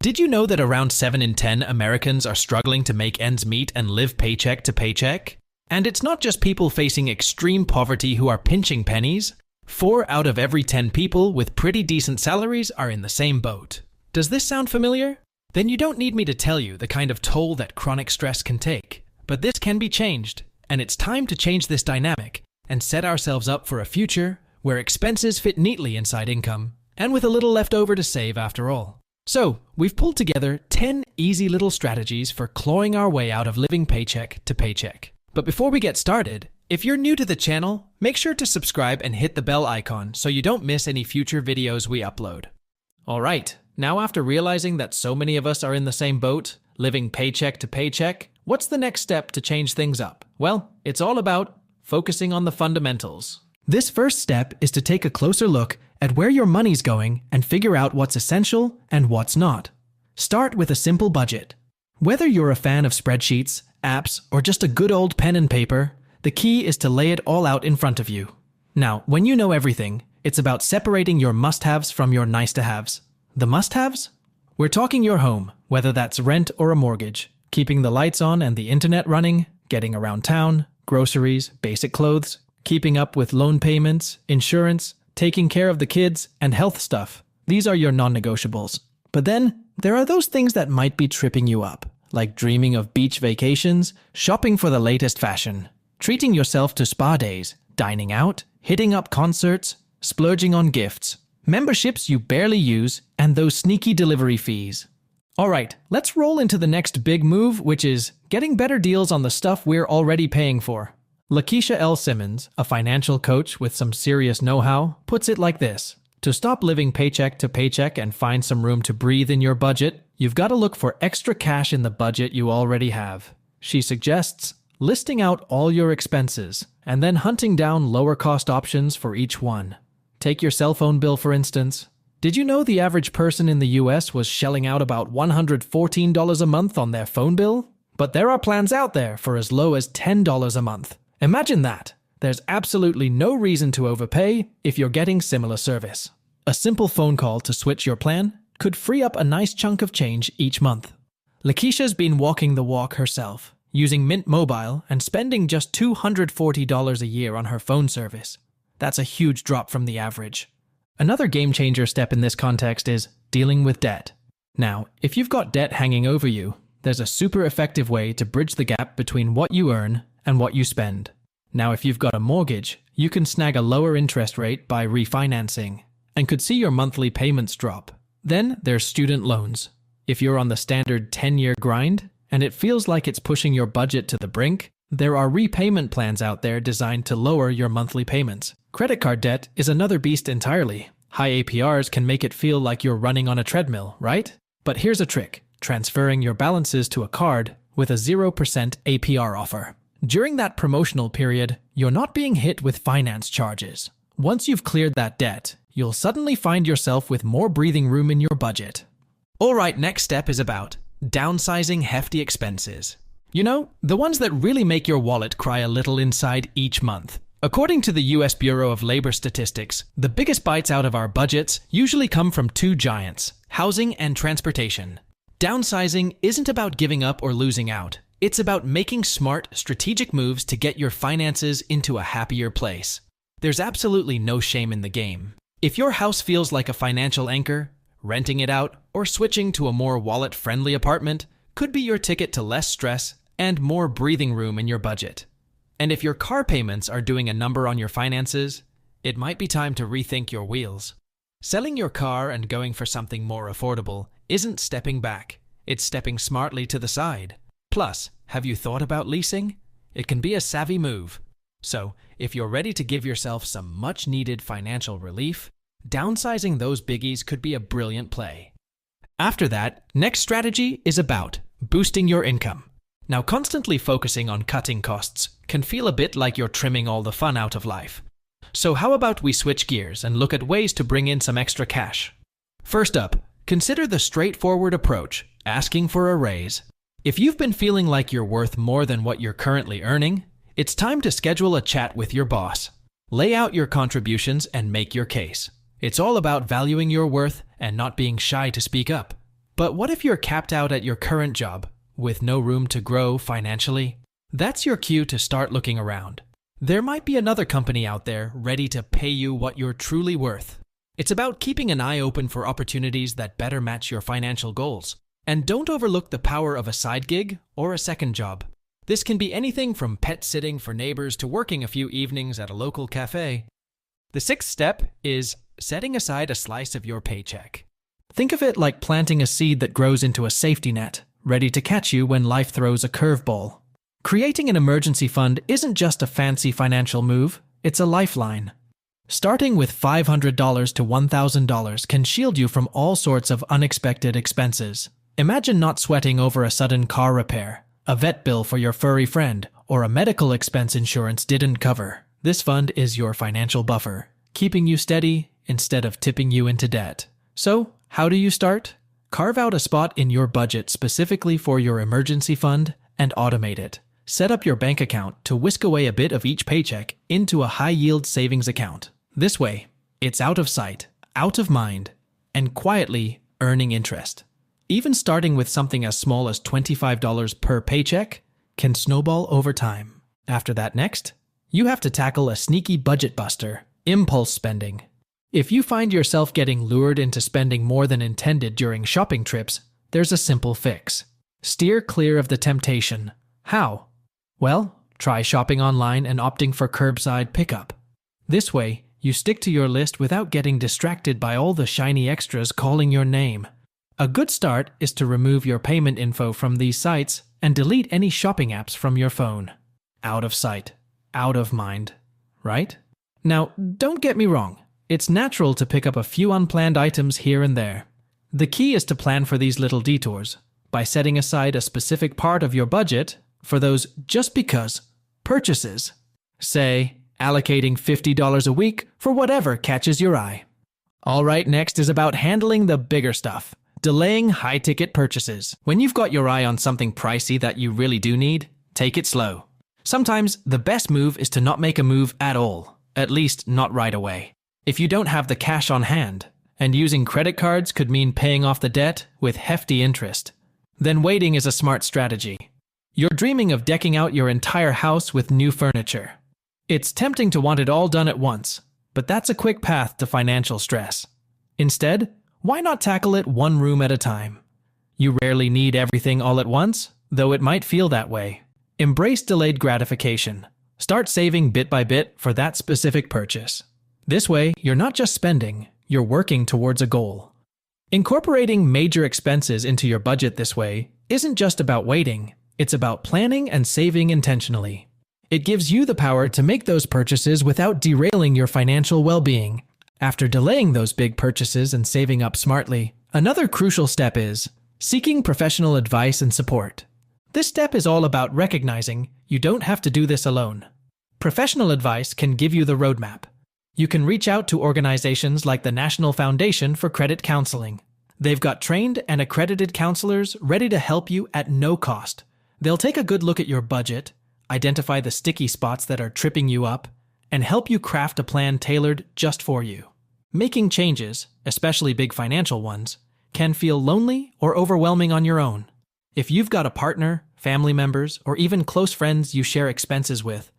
Did you know that around 7 in 10 Americans are struggling to make ends meet and live paycheck to paycheck? And it's not just people facing extreme poverty who are pinching pennies. 4 out of every 10 people with pretty decent salaries are in the same boat. Does this sound familiar? Then you don't need me to tell you the kind of toll that chronic stress can take. But this can be changed, and it's time to change this dynamic and set ourselves up for a future where expenses fit neatly inside income, and with a little left over to save after all. So, we've pulled together 10 easy little strategies for clawing our way out of living paycheck to paycheck. But before we get started, if you're new to the channel, make sure to subscribe and hit the bell icon so you don't miss any future videos we upload. Alright, now after realizing that so many of us are in the same boat, living paycheck to paycheck, what's the next step to change things up? Well, it's all about focusing on the fundamentals. This first step is to take a closer look at where your money's going and figure out what's essential and what's not. Start with a simple budget. Whether you're a fan of spreadsheets, apps, or just a good old pen and paper, the key is to lay it all out in front of you. Now, when you know everything, it's about separating your must-haves from your nice-to-haves. The must-haves? We're talking your home, whether that's rent or a mortgage, keeping the lights on and the internet running, getting around town, groceries, basic clothes, keeping up with loan payments, insurance, taking care of the kids, and health stuff. These are your non-negotiables. But then, there are those things that might be tripping you up, like dreaming of beach vacations, shopping for the latest fashion, treating yourself to spa days, dining out, hitting up concerts, splurging on gifts, memberships you barely use, and those sneaky delivery fees. Alright, let's roll into the next big move, which is getting better deals on the stuff we're already paying for. Lakeisha L. Simmons, a financial coach with some serious know-how, puts it like this. To stop living paycheck to paycheck and find some room to breathe in your budget, you've got to look for extra cash in the budget you already have. She suggests listing out all your expenses and then hunting down lower-cost options for each one. Take your cell phone bill, for instance. Did you know the average person in the US was shelling out about $114 a month on their phone bill? But there are plans out there for as low as $10 a month. Imagine that. There's absolutely no reason to overpay if you're getting similar service. A simple phone call to switch your plan could free up a nice chunk of change each month. Lakeisha's been walking the walk herself, using Mint Mobile and spending just $240 a year on her phone service. That's a huge drop from the average. Another game-changer step in this context is dealing with debt. Now, if you've got debt hanging over you, there's a super effective way to bridge the gap between what you earn and what you spend. Now, if you've got a mortgage, you can snag a lower interest rate by refinancing and could see your monthly payments drop. Then there's student loans. If you're on the standard 10-year grind and it feels like it's pushing your budget to the brink, there are repayment plans out there designed to lower your monthly payments. Credit card debt is another beast entirely. High APRs can make it feel like you're running on a treadmill, right? But here's a trick: transferring your balances to a card with a 0% APR offer. During that promotional period, you're not being hit with finance charges. Once you've cleared that debt, you'll suddenly find yourself with more breathing room in your budget. Alright, next step is about downsizing hefty expenses. You know, the ones that really make your wallet cry a little inside each month. According to the US Bureau of Labor Statistics, the biggest bites out of our budgets usually come from two giants: housing and transportation. Downsizing isn't about giving up or losing out. It's about making smart, strategic moves to get your finances into a happier place. There's absolutely no shame in the game. If your house feels like a financial anchor, renting it out or switching to a more wallet-friendly apartment could be your ticket to less stress and more breathing room in your budget. And if your car payments are doing a number on your finances, it might be time to rethink your wheels. Selling your car and going for something more affordable isn't stepping back, it's stepping smartly to the side. Plus, have you thought about leasing? It can be a savvy move. So, if you're ready to give yourself some much-needed financial relief, downsizing those biggies could be a brilliant play. After that, next strategy is about boosting your income. Now, constantly focusing on cutting costs can feel a bit like you're trimming all the fun out of life. So how about we switch gears and look at ways to bring in some extra cash? First up, consider the straightforward approach, asking for a raise. If you've been feeling like you're worth more than what you're currently earning, it's time to schedule a chat with your boss. Lay out your contributions and make your case. It's all about valuing your worth and not being shy to speak up. But what if you're capped out at your current job, with no room to grow financially? That's your cue to start looking around. There might be another company out there ready to pay you what you're truly worth. It's about keeping an eye open for opportunities that better match your financial goals. And don't overlook the power of a side gig or a second job. This can be anything from pet sitting for neighbors to working a few evenings at a local cafe. The sixth step is setting aside a slice of your paycheck. Think of it like planting a seed that grows into a safety net, ready to catch you when life throws a curveball. Creating an emergency fund isn't just a fancy financial move, it's a lifeline. Starting with $500 to $1,000 can shield you from all sorts of unexpected expenses. Imagine not sweating over a sudden car repair, a vet bill for your furry friend, or a medical expense insurance didn't cover. This fund is your financial buffer, keeping you steady instead of tipping you into debt. So, how do you start? Carve out a spot in your budget specifically for your emergency fund and automate it. Set up your bank account to whisk away a bit of each paycheck into a high-yield savings account. This way, it's out of sight, out of mind, and quietly earning interest. Even starting with something as small as $25 per paycheck can snowball over time. After that next, you have to tackle a sneaky budget buster, impulse spending. If you find yourself getting lured into spending more than intended during shopping trips, there's a simple fix. Steer clear of the temptation. How? Well, try shopping online and opting for curbside pickup. This way, you stick to your list without getting distracted by all the shiny extras calling your name. A good start is to remove your payment info from these sites and delete any shopping apps from your phone. Out of sight, out of mind, right? Now, don't get me wrong. It's natural to pick up a few unplanned items here and there. The key is to plan for these little detours by setting aside a specific part of your budget for those just because purchases. Say, allocating $50 a week for whatever catches your eye. All right, next is about handling the bigger stuff. Delaying high-ticket purchases. When you've got your eye on something pricey that you really do need, take it slow. Sometimes the best move is to not make a move at all, at least not right away. If you don't have the cash on hand, and using credit cards could mean paying off the debt with hefty interest, then waiting is a smart strategy. You're dreaming of decking out your entire house with new furniture. It's tempting to want it all done at once, but that's a quick path to financial stress. Instead, why not tackle it one room at a time? You rarely need everything all at once, though it might feel that way. Embrace delayed gratification. Start saving bit by bit for that specific purchase. This way, you're not just spending, you're working towards a goal. Incorporating major expenses into your budget this way isn't just about waiting, it's about planning and saving intentionally. It gives you the power to make those purchases without derailing your financial well-being. After delaying those big purchases and saving up smartly, another crucial step is seeking professional advice and support. This step is all about recognizing you don't have to do this alone. Professional advice can give you the roadmap. You can reach out to organizations like the National Foundation for Credit Counseling. They've got trained and accredited counselors ready to help you at no cost. They'll take a good look at your budget, identify the sticky spots that are tripping you up, and help you craft a plan tailored just for you. Making changes, especially big financial ones, can feel lonely or overwhelming on your own. If you've got a partner, family members, or even close friends you share expenses with,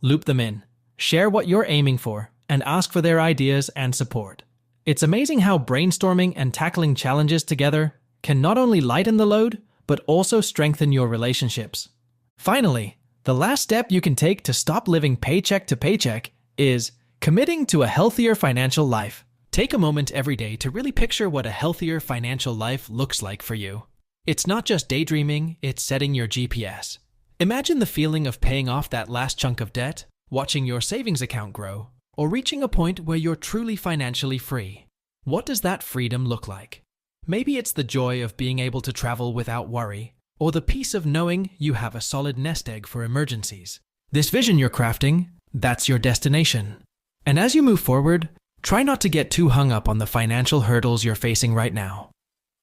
loop them in, share what you're aiming for, and ask for their ideas and support. It's amazing how brainstorming and tackling challenges together can not only lighten the load, but also strengthen your relationships. Finally, the last step you can take to stop living paycheck to paycheck is committing to a healthier financial life. Take a moment every day to really picture what a healthier financial life looks like for you. It's not just daydreaming, it's setting your GPS. Imagine the feeling of paying off that last chunk of debt, watching your savings account grow, or reaching a point where you're truly financially free. What does that freedom look like? Maybe it's the joy of being able to travel without worry, or the peace of knowing you have a solid nest egg for emergencies. This vision you're crafting, that's your destination. And as you move forward, try not to get too hung up on the financial hurdles you're facing right now.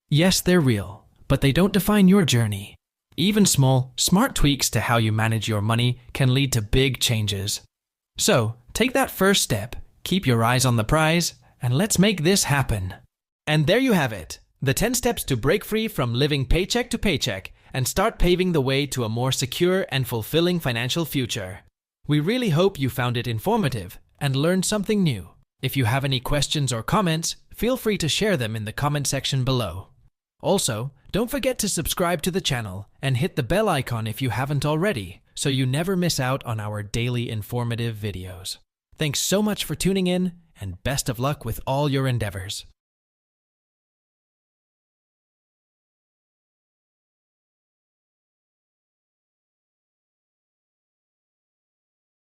Yes, they're real, but they don't define your journey. Even small, smart tweaks to how you manage your money can lead to big changes. So, take that first step, keep your eyes on the prize, and let's make this happen. And there you have it. The 10 steps to break free from living paycheck to paycheck and start paving the way to a more secure and fulfilling financial future. We really hope you found it informative and learned something new. If you have any questions or comments, feel free to share them in the comment section below. Also, don't forget to subscribe to the channel and hit the bell icon if you haven't already, so you never miss out on our daily informative videos. Thanks so much for tuning in, and best of luck with all your endeavors.